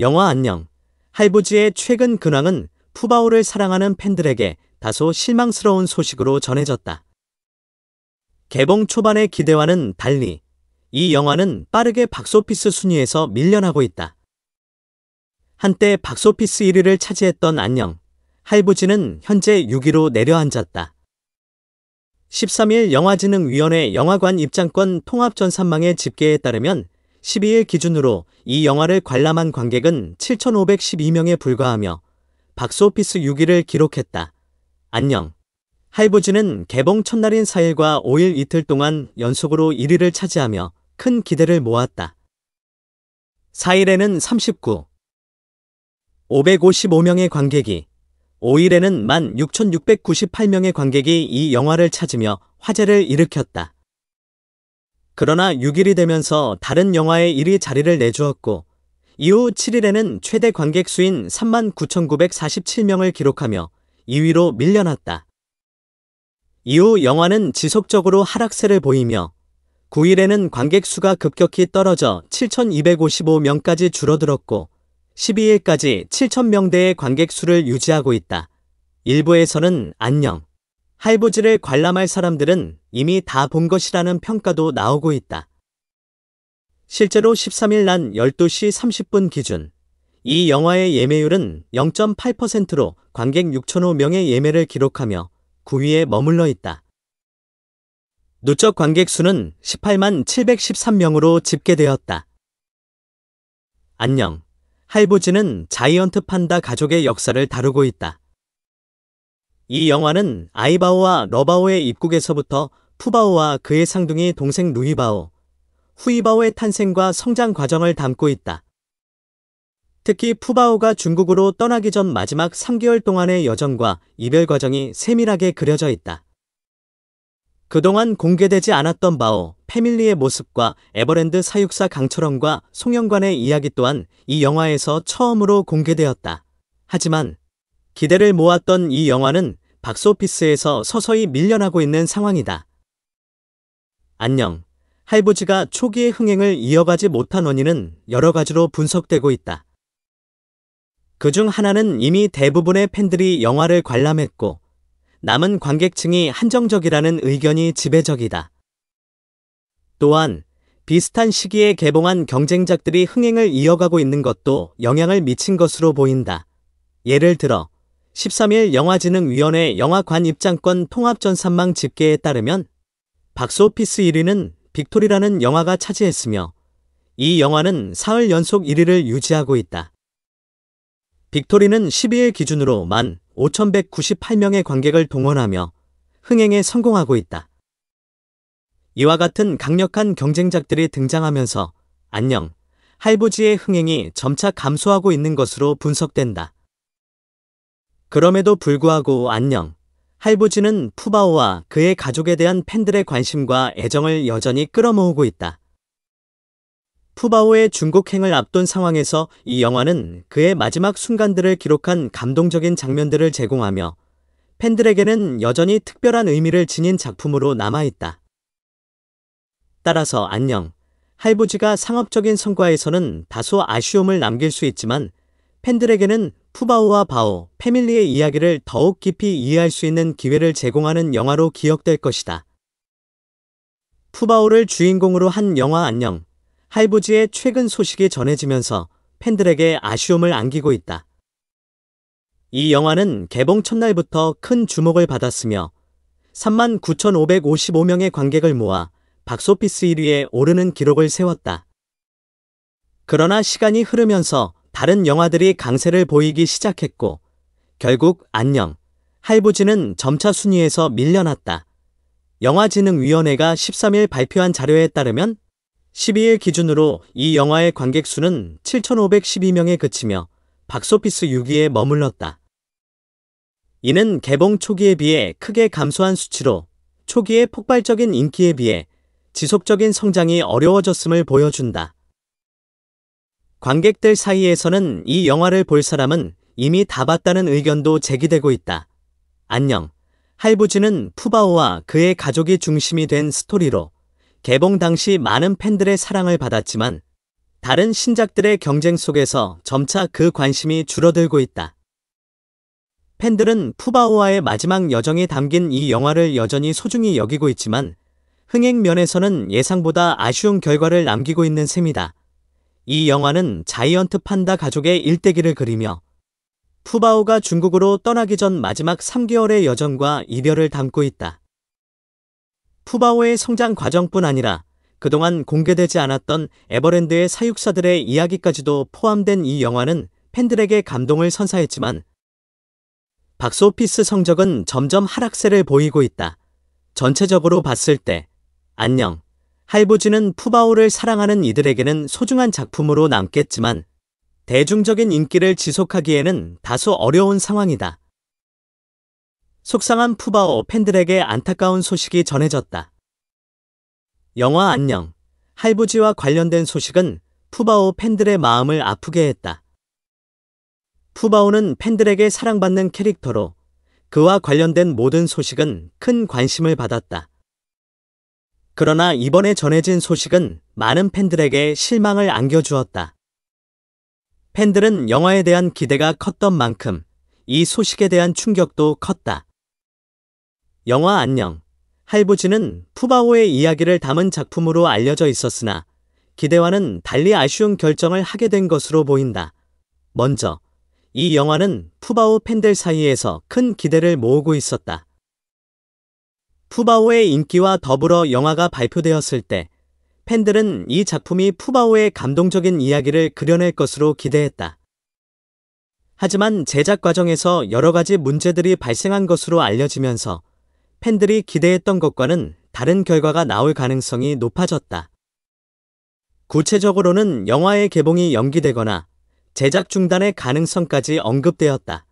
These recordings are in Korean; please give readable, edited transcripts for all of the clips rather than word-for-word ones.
영화 안녕. 할부지의 최근 근황은 푸바오를 사랑하는 팬들에게 다소 실망스러운 소식으로 전해졌다. 개봉 초반의 기대와는 달리 이 영화는 빠르게 박스오피스 순위에서 밀려나고 있다. 한때 박스오피스 1위를 차지했던 안녕. 할부지는 현재 6위로 내려앉았다. 13일 영화진흥위원회 영화관 입장권 통합전산망의 집계에 따르면 12일 기준으로 이 영화를 관람한 관객은 7,512명에 불과하며 박스오피스 6위를 기록했다. 안녕. 할부지는 개봉 첫날인 4일과 5일 이틀 동안 연속으로 1위를 차지하며 큰 기대를 모았다. 4일에는 555명의 관객이, 5일에는 16,698명의 관객이 이 영화를 찾으며 화제를 일으켰다. 그러나 6일이 되면서 다른 영화의 1위 자리를 내주었고, 이후 7일에는 최대 관객 수인 39,947명을 기록하며 2위로 밀려났다. 이후 영화는 지속적으로 하락세를 보이며 9일에는 관객 수가 급격히 떨어져 7,255명까지 줄어들었고 12일까지 7,000명대의 관객 수를 유지하고 있다. 일부에서는 안녕. 할부지를 관람할 사람들은 이미 다 본 것이라는 평가도 나오고 있다. 실제로 13일 난 12시 30분 기준 이 영화의 예매율은 0.8%로 관객 6,005명의 예매를 기록하며 9위에 머물러 있다. 누적 관객 수는 18만 713명으로 집계되었다. 안녕. 할부지는 자이언트 판다 가족의 역사를 다루고 있다. 이 영화는 아이바오와 러바오의 입국에서부터 푸바오와 그의 상둥이 동생 루이바오, 후이바오의 탄생과 성장 과정을 담고 있다. 특히 푸바오가 중국으로 떠나기 전 마지막 3개월 동안의 여정과 이별 과정이 세밀하게 그려져 있다. 그동안 공개되지 않았던 바오, 패밀리의 모습과 에버랜드 사육사 강철원과 송영관의 이야기 또한 이 영화에서 처음으로 공개되었다. 하지만 기대를 모았던 이 영화는 박스오피스에서 서서히 밀려나고 있는 상황이다. 안녕. 할부지가 초기의 흥행을 이어가지 못한 원인은 여러 가지로 분석되고 있다. 그중 하나는 이미 대부분의 팬들이 영화를 관람했고 남은 관객층이 한정적이라는 의견이 지배적이다. 또한 비슷한 시기에 개봉한 경쟁작들이 흥행을 이어가고 있는 것도 영향을 미친 것으로 보인다. 예를 들어 13일 영화진흥위원회 영화관 입장권 통합전산망 집계에 따르면 박스오피스 1위는 빅토리라는 영화가 차지했으며 이 영화는 사흘 연속 1위를 유지하고 있다. 빅토리는 12일 기준으로 15,198명의 관객을 동원하며 흥행에 성공하고 있다. 이와 같은 강력한 경쟁작들이 등장하면서 안녕. 할부지의 흥행이 점차 감소하고 있는 것으로 분석된다. 그럼에도 불구하고 안녕. 할부지는 푸바오와 그의 가족에 대한 팬들의 관심과 애정을 여전히 끌어모으고 있다. 푸바오의 중국행을 앞둔 상황에서 이 영화는 그의 마지막 순간들을 기록한 감동적인 장면들을 제공하며 팬들에게는 여전히 특별한 의미를 지닌 작품으로 남아있다. 따라서 안녕. 할부지가 상업적인 성과에서는 다소 아쉬움을 남길 수 있지만 팬들에게는 푸바오와 바오, 패밀리의 이야기를 더욱 깊이 이해할 수 있는 기회를 제공하는 영화로 기억될 것이다. 푸바오를 주인공으로 한 영화 안녕. 할부지의 최근 소식이 전해지면서 팬들에게 아쉬움을 안기고 있다. 이 영화는 개봉 첫날부터 큰 주목을 받았으며 39,555명의 관객을 모아 박스오피스 1위에 오르는 기록을 세웠다. 그러나 시간이 흐르면서 다른 영화들이 강세를 보이기 시작했고 결국 안녕. 할부지는 점차 순위에서 밀려났다. 영화진흥위원회가 13일 발표한 자료에 따르면 12일 기준으로 이 영화의 관객 수는 7,512명에 그치며 박스오피스 6위에 머물렀다. 이는 개봉 초기에 비해 크게 감소한 수치로 초기의 폭발적인 인기에 비해 지속적인 성장이 어려워졌음을 보여준다. 관객들 사이에서는 이 영화를 볼 사람은 이미 다 봤다는 의견도 제기되고 있다. 안녕. 할부지는 푸바오와 그의 가족이 중심이 된 스토리로 개봉 당시 많은 팬들의 사랑을 받았지만 다른 신작들의 경쟁 속에서 점차 그 관심이 줄어들고 있다. 팬들은 푸바오와의 마지막 여정이 담긴 이 영화를 여전히 소중히 여기고 있지만 흥행 면에서는 예상보다 아쉬운 결과를 남기고 있는 셈이다. 이 영화는 자이언트 판다 가족의 일대기를 그리며 푸바오가 중국으로 떠나기 전 마지막 3개월의 여정과 이별을 담고 있다. 푸바오의 성장 과정뿐 아니라 그동안 공개되지 않았던 에버랜드의 사육사들의 이야기까지도 포함된 이 영화는 팬들에게 감동을 선사했지만 박스오피스 성적은 점점 하락세를 보이고 있다. 전체적으로 봤을 때 안녕, 할부지는 푸바오를 사랑하는 이들에게는 소중한 작품으로 남겠지만 대중적인 인기를 지속하기에는 다소 어려운 상황이다. 속상한 푸바오 팬들에게 안타까운 소식이 전해졌다. 영화 안녕, 할부지와 관련된 소식은 푸바오 팬들의 마음을 아프게 했다. 푸바오는 팬들에게 사랑받는 캐릭터로 그와 관련된 모든 소식은 큰 관심을 받았다. 그러나 이번에 전해진 소식은 많은 팬들에게 실망을 안겨주었다. 팬들은 영화에 대한 기대가 컸던 만큼 이 소식에 대한 충격도 컸다. 영화 안녕, 할부지는 푸바오의 이야기를 담은 작품으로 알려져 있었으나 기대와는 달리 아쉬운 결정을 하게 된 것으로 보인다. 먼저, 이 영화는 푸바오 팬들 사이에서 큰 기대를 모으고 있었다. 푸바오의 인기와 더불어 영화가 발표되었을 때 팬들은 이 작품이 푸바오의 감동적인 이야기를 그려낼 것으로 기대했다. 하지만 제작 과정에서 여러 가지 문제들이 발생한 것으로 알려지면서 팬들이 기대했던 것과는 다른 결과가 나올 가능성이 높아졌다. 구체적으로는 영화의 개봉이 연기되거나 제작 중단의 가능성까지 언급되었다.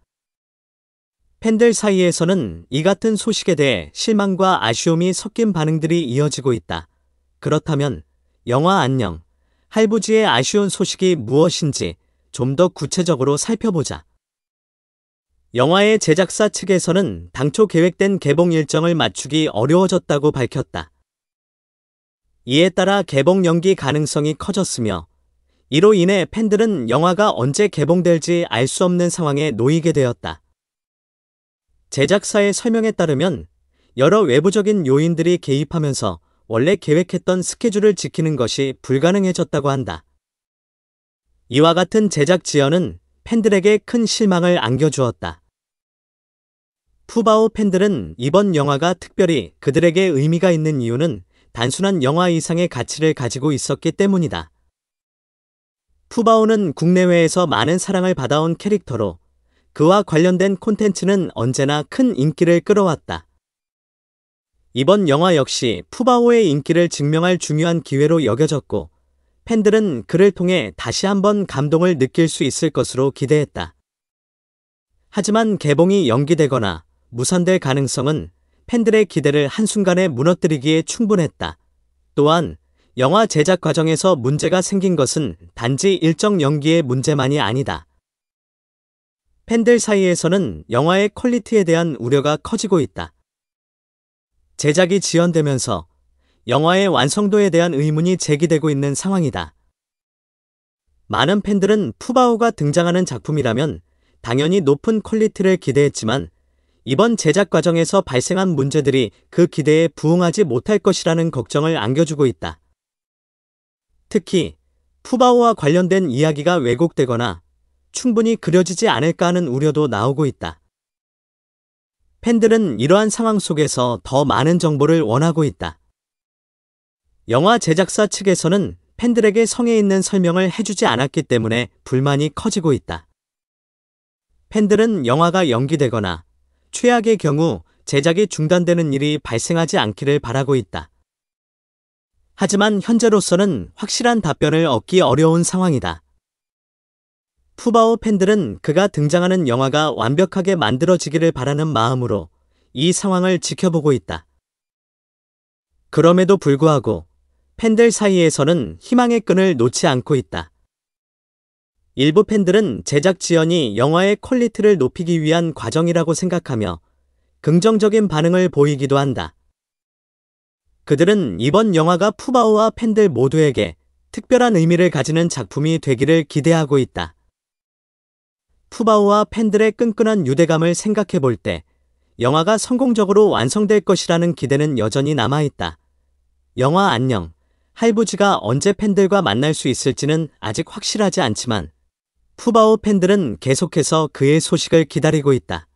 팬들 사이에서는 이 같은 소식에 대해 실망과 아쉬움이 섞인 반응들이 이어지고 있다. 그렇다면 영화 안녕, 할부지의 아쉬운 소식이 무엇인지 좀 더 구체적으로 살펴보자. 영화의 제작사 측에서는 당초 계획된 개봉 일정을 맞추기 어려워졌다고 밝혔다. 이에 따라 개봉 연기 가능성이 커졌으며 이로 인해 팬들은 영화가 언제 개봉될지 알 수 없는 상황에 놓이게 되었다. 제작사의 설명에 따르면 여러 외부적인 요인들이 개입하면서 원래 계획했던 스케줄을 지키는 것이 불가능해졌다고 한다. 이와 같은 제작 지연은 팬들에게 큰 실망을 안겨주었다. 푸바오 팬들은 이번 영화가 특별히 그들에게 의미가 있는 이유는 단순한 영화 이상의 가치를 가지고 있었기 때문이다. 푸바오는 국내외에서 많은 사랑을 받아온 캐릭터로 그와 관련된 콘텐츠는 언제나 큰 인기를 끌어왔다. 이번 영화 역시 푸바오의 인기를 증명할 중요한 기회로 여겨졌고 팬들은 그를 통해 다시 한번 감동을 느낄 수 있을 것으로 기대했다. 하지만 개봉이 연기되거나 무산될 가능성은 팬들의 기대를 한순간에 무너뜨리기에 충분했다. 또한 영화 제작 과정에서 문제가 생긴 것은 단지 일정 연기의 문제만이 아니다. 팬들 사이에서는 영화의 퀄리티에 대한 우려가 커지고 있다. 제작이 지연되면서 영화의 완성도에 대한 의문이 제기되고 있는 상황이다. 많은 팬들은 푸바오가 등장하는 작품이라면 당연히 높은 퀄리티를 기대했지만 이번 제작 과정에서 발생한 문제들이 그 기대에 부응하지 못할 것이라는 걱정을 안겨주고 있다. 특히 푸바오와 관련된 이야기가 왜곡되거나 충분히 그려지지 않을까 하는 우려도 나오고 있다. 팬들은 이러한 상황 속에서 더 많은 정보를 원하고 있다. 영화 제작사 측에서는 팬들에게 성의 있는 설명을 해주지 않았기 때문에 불만이 커지고 있다. 팬들은 영화가 연기되거나 최악의 경우 제작이 중단되는 일이 발생하지 않기를 바라고 있다. 하지만 현재로서는 확실한 답변을 얻기 어려운 상황이다. 푸바오 팬들은 그가 등장하는 영화가 완벽하게 만들어지기를 바라는 마음으로 이 상황을 지켜보고 있다. 그럼에도 불구하고 팬들 사이에서는 희망의 끈을 놓지 않고 있다. 일부 팬들은 제작 지연이 영화의 퀄리티를 높이기 위한 과정이라고 생각하며 긍정적인 반응을 보이기도 한다. 그들은 이번 영화가 푸바오와 팬들 모두에게 특별한 의미를 가지는 작품이 되기를 기대하고 있다. 푸바오와 팬들의 끈끈한 유대감을 생각해 볼 때 영화가 성공적으로 완성될 것이라는 기대는 여전히 남아있다. 영화 안녕, 할부지가 언제 팬들과 만날 수 있을지는 아직 확실하지 않지만 푸바오 팬들은 계속해서 그의 소식을 기다리고 있다.